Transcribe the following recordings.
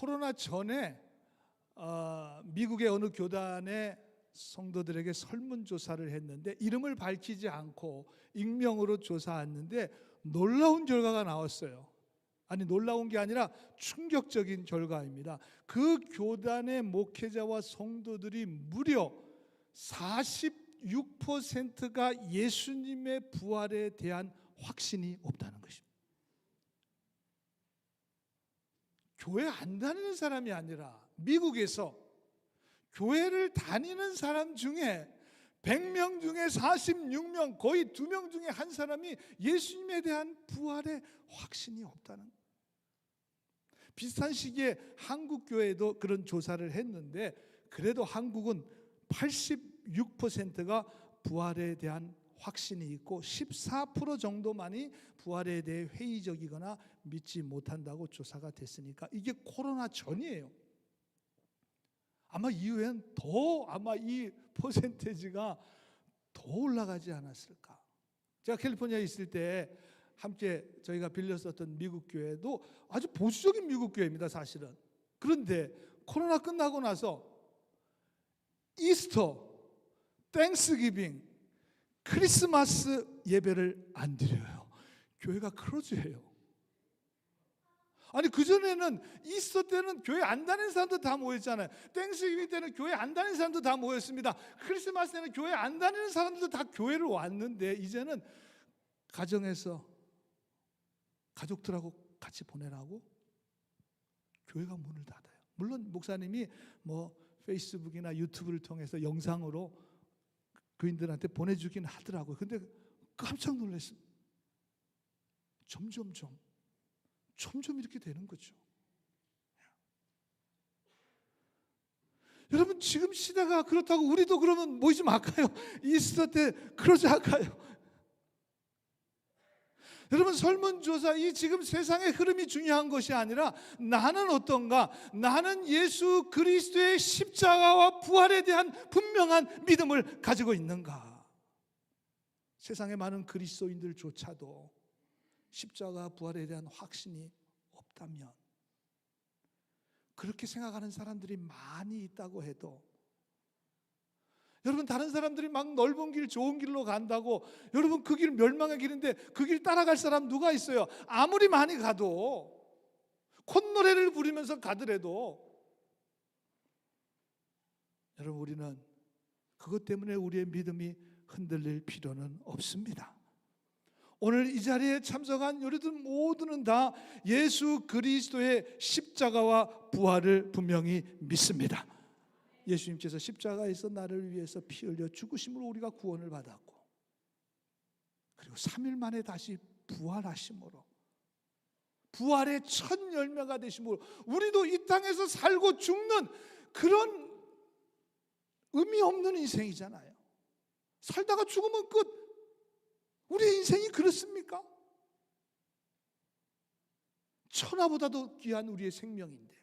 코로나 전에 미국의 어느 교단의 성도들에게 설문조사를 했는데 이름을 밝히지 않고 익명으로 조사했는데 놀라운 결과가 나왔어요. 아니, 놀라운 게 아니라 충격적인 결과입니다. 그 교단의 목회자와 성도들이 무려 46%가 예수님의 부활에 대한 확신이 없다는 것입니다. 교회 안 다니는 사람이 아니라 미국에서 교회를 다니는 사람 중에 100명 중에 46명, 거의 2명 중에 한 사람이 예수님에 대한 부활에 확신이 없다는 거예요. 비슷한 시기에 한국 교회도 그런 조사를 했는데 그래도 한국은 86%가 부활에 대한 확신이 있고 14% 정도만이 부활에 대해 회의적이거나 믿지 못한다고 조사가 됐으니까 이게 코로나 전이에요. 아마 이후엔 아마 이 퍼센테이지가 더 올라가지 않았을까. 제가 캘리포니아에 있을 때 함께 저희가 빌렸었던 미국 교회도 아주 보수적인 미국 교회입니다, 사실은. 그런데 코로나 끝나고 나서 이스터, 땡스기빙, 크리스마스 예배를 안 드려요. 교회가 크로즈예요. 아니, 그전에는 이스터 때는 교회 안 다니는 사람도 다 모였잖아요. 땡스기빙 때는 교회 안 다니는 사람도 다 모였습니다. 크리스마스 때는 교회 안 다니는 사람들도 다 교회를 왔는데 이제는 가정에서 가족들하고 같이 보내라고 교회가 문을 닫아요. 물론 목사님이 페이스북이나 유튜브를 통해서 영상으로 교인들한테 보내주긴 하더라고요. 근데 깜짝 놀랐습니다. 점점 이렇게 되는 거죠. 여러분, 지금 시대가 그렇다고 우리도 그러면 모이지 말까요? 이스터 때 그러지 않을까요? 여러분, 설문조사, 이 지금 세상의 흐름이 중요한 것이 아니라 나는 어떤가? 나는 예수 그리스도의 십자가와 부활에 대한 분명한 믿음을 가지고 있는가? 세상의 많은 그리스도인들조차도 십자가 부활에 대한 확신이 없다면, 그렇게 생각하는 사람들이 많이 있다고 해도, 여러분, 다른 사람들이 막 넓은 길, 좋은 길로 간다고 여러분 그 길 멸망의 길인데 그 길 따라갈 사람 누가 있어요? 아무리 많이 가도, 콧노래를 부르면서 가더라도 여러분, 우리는 그것 때문에 우리의 믿음이 흔들릴 필요는 없습니다. 오늘 이 자리에 참석한 우리들 모두는 다 예수 그리스도의 십자가와 부활을 분명히 믿습니다. 예수님께서 십자가에서 나를 위해서 피 흘려 죽으심으로 우리가 구원을 받았고, 그리고 3일 만에 다시 부활하심으로, 부활의 첫 열매가 되심으로 우리도 이 땅에서 살고 죽는 그런 의미 없는 인생이잖아요. 살다가 죽으면 끝. 우리의 인생이 그렇습니까? 천하보다도 귀한 우리의 생명인데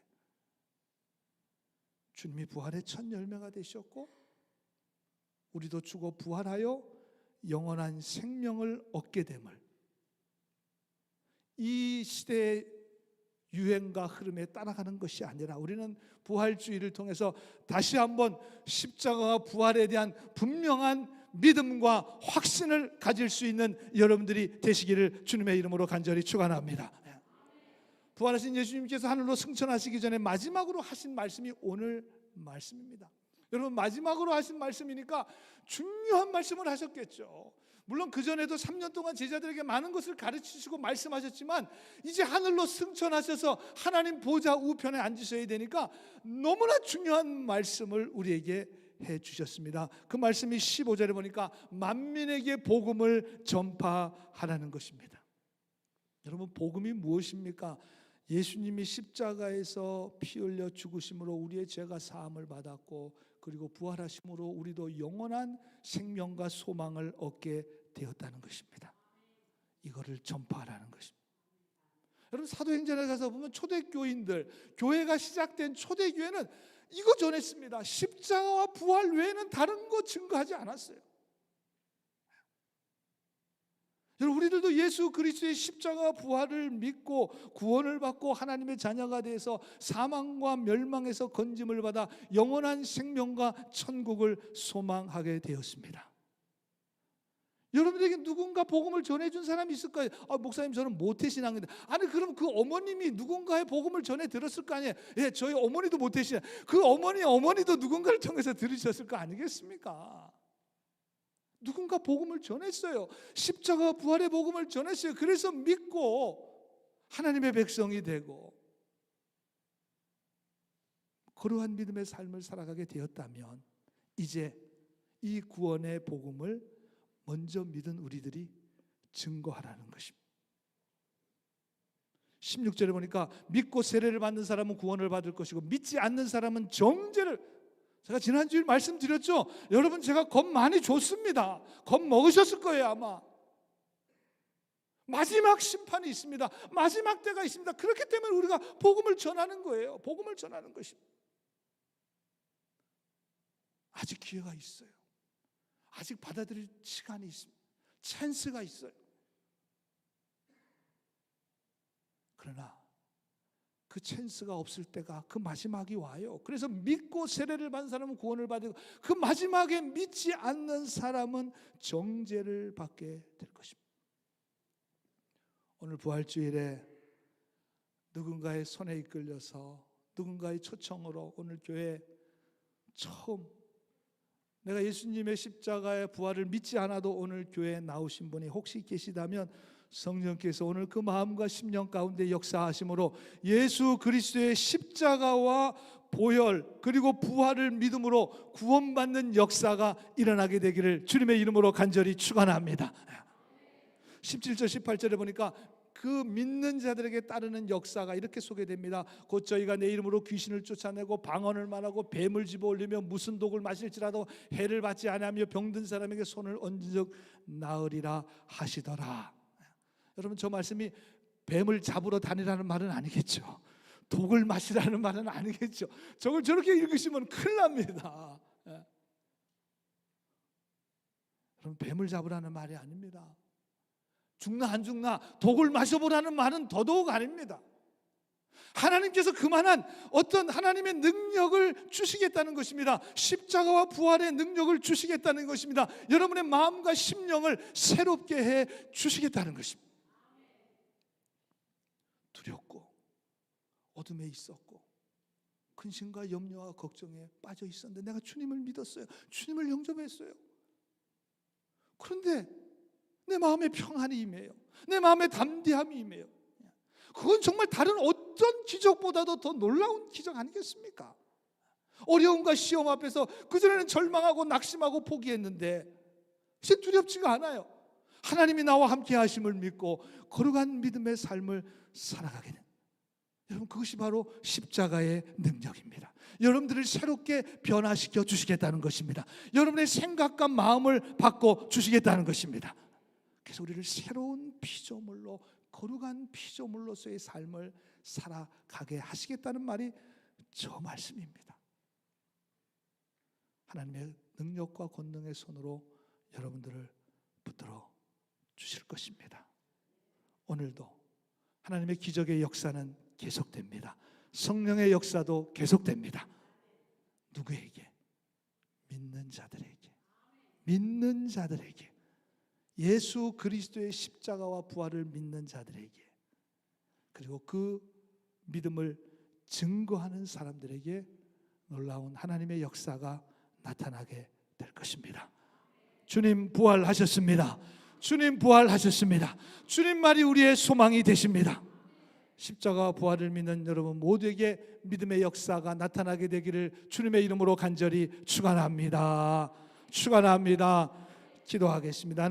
주님이 부활의 첫 열매가 되셨고 우리도 죽어 부활하여 영원한 생명을 얻게 됨을, 이 시대의 유행과 흐름에 따라가는 것이 아니라 우리는 부활주의를 통해서 다시 한번 십자가와 부활에 대한 분명한 믿음과 확신을 가질 수 있는 여러분들이 되시기를 주님의 이름으로 간절히 축원합니다. 부활하신 예수님께서 하늘로 승천하시기 전에 마지막으로 하신 말씀이 오늘 말씀입니다. 여러분, 마지막으로 하신 말씀이니까 중요한 말씀을 하셨겠죠. 물론 그전에도 3년 동안 제자들에게 많은 것을 가르치시고 말씀하셨지만 이제 하늘로 승천하셔서 하나님 보좌 우편에 앉으셔야 되니까 너무나 중요한 말씀을 우리에게 해주셨습니다. 그 말씀이 15절에 보니까 만민에게 복음을 전파하라는 것입니다. 여러분, 복음이 무엇입니까? 예수님이 십자가에서 피 흘려 죽으심으로 우리의 죄가 사함을 받았고, 그리고 부활하심으로 우리도 영원한 생명과 소망을 얻게 되었다는 것입니다. 이거를 전파하라는 것입니다. 여러분, 사도행전에 가서 보면 초대교인들, 교회가 시작된 초대교회는 이거 전했습니다. 십자가와 부활 외에는 다른 거 증거하지 않았어요. 여러분, 우리들도 예수 그리스도의 십자가 부활을 믿고 구원을 받고 하나님의 자녀가 돼서 사망과 멸망에서 건짐을 받아 영원한 생명과 천국을 소망하게 되었습니다. 여러분에게 누군가 복음을 전해준 사람이 있을까요? 목사님, 저는 모태신앙인데. 아니, 그럼 그 어머님이 누군가의 복음을 전해 들었을 거 아니에요? 예, 저희 어머니도 모태신앙. 그 어머니도 누군가를 통해서 들으셨을 거 아니겠습니까? 누군가 복음을 전했어요. 십자가 부활의 복음을 전했어요. 그래서 믿고 하나님의 백성이 되고 거룩한 믿음의 삶을 살아가게 되었다면 이제 이 구원의 복음을 먼저 믿은 우리들이 증거하라는 것입니다. 16절에 보니까 믿고 세례를 받는 사람은 구원을 받을 것이고 믿지 않는 사람은 정죄를, 제가 지난주에 말씀드렸죠. 여러분, 제가 겁 많이 줬습니다. 겁 먹으셨을 거예요 아마. 마지막 심판이 있습니다. 마지막 때가 있습니다. 그렇기 때문에 우리가 복음을 전하는 거예요. 복음을 전하는 것입니다. 아직 기회가 있어요. 아직 받아들일 시간이 있습니다. 찬스가 있어요. 그러나 그 찬스가 없을 때가 그 마지막이 와요. 그래서 믿고 세례를 받은 사람은 구원을 받고 그 마지막에 믿지 않는 사람은 정죄를 받게 될 것입니다. 오늘 부활주일에 누군가의 손에 이끌려서 누군가의 초청으로 오늘 교회 처음 내가 예수님의 십자가의 부활을 믿지 않아도 오늘 교회에 나오신 분이 혹시 계시다면 성령께서 오늘 그 마음과 심령 가운데 역사하심으로 예수 그리스도의 십자가와 보혈 그리고 부활을 믿음으로 구원받는 역사가 일어나게 되기를 주님의 이름으로 간절히 축원합니다. 17절 18절에 보니까 그 믿는 자들에게 따르는 역사가 이렇게 소개됩니다. 곧 저희가 내 이름으로 귀신을 쫓아내고 방언을 말하고 뱀을 집어올리며 무슨 독을 마실지라도 해를 받지 아니하며 병든 사람에게 손을 얹은 적 나으리라 하시더라. 여러분, 저 말씀이 뱀을 잡으러 다니라는 말은 아니겠죠. 독을 마시라는 말은 아니겠죠. 저걸 저렇게 읽으시면 큰일 납니다. 여러분, 뱀을 잡으라는 말이 아닙니다. 죽나 안 죽나 독을 마셔보라는 말은 더더욱 아닙니다. 하나님께서 그만한 어떤 하나님의 능력을 주시겠다는 것입니다. 십자가와 부활의 능력을 주시겠다는 것입니다. 여러분의 마음과 심령을 새롭게 해 주시겠다는 것입니다. 두렵고 어둠에 있었고 근심과 염려와 걱정에 빠져 있었는데 내가 주님을 믿었어요. 주님을 영접했어요. 그런데 내 마음에 평안이 임해요. 내 마음에 담대함이 임해요. 그건 정말 다른 어떤 기적보다도 더 놀라운 기적 아니겠습니까? 어려움과 시험 앞에서 그전에는 절망하고 낙심하고 포기했는데 이제 두렵지가 않아요. 하나님이 나와 함께 하심을 믿고 거룩한 믿음의 삶을 살아가게 된, 여러분, 그것이 바로 십자가의 능력입니다. 여러분들을 새롭게 변화시켜 주시겠다는 것입니다. 여러분의 생각과 마음을 바꿔 주시겠다는 것입니다. 그래서 우리를 새로운 피조물로, 거룩한 피조물로서의 삶을 살아가게 하시겠다는 말이 저 말씀입니다. 하나님의 능력과 권능의 손으로 여러분들을 붙들어 주실 것입니다. 오늘도 하나님의 기적의 역사는 계속됩니다. 성령의 역사도 계속됩니다. 누구에게? 믿는 자들에게, 예수 그리스도의 십자가와 부활을 믿는 자들에게, 그리고 그 믿음을 증거하는 사람들에게 놀라운 하나님의 역사가 나타나게 될 것입니다. 주님 부활하셨습니다. 주님 부활하셨습니다. 주님 말이 우리의 소망이 되십니다. 십자가 부활을 믿는 여러분 모두에게 믿음의 역사가 나타나게 되기를 주님의 이름으로 간절히 축원합니다. 기도하겠습니다.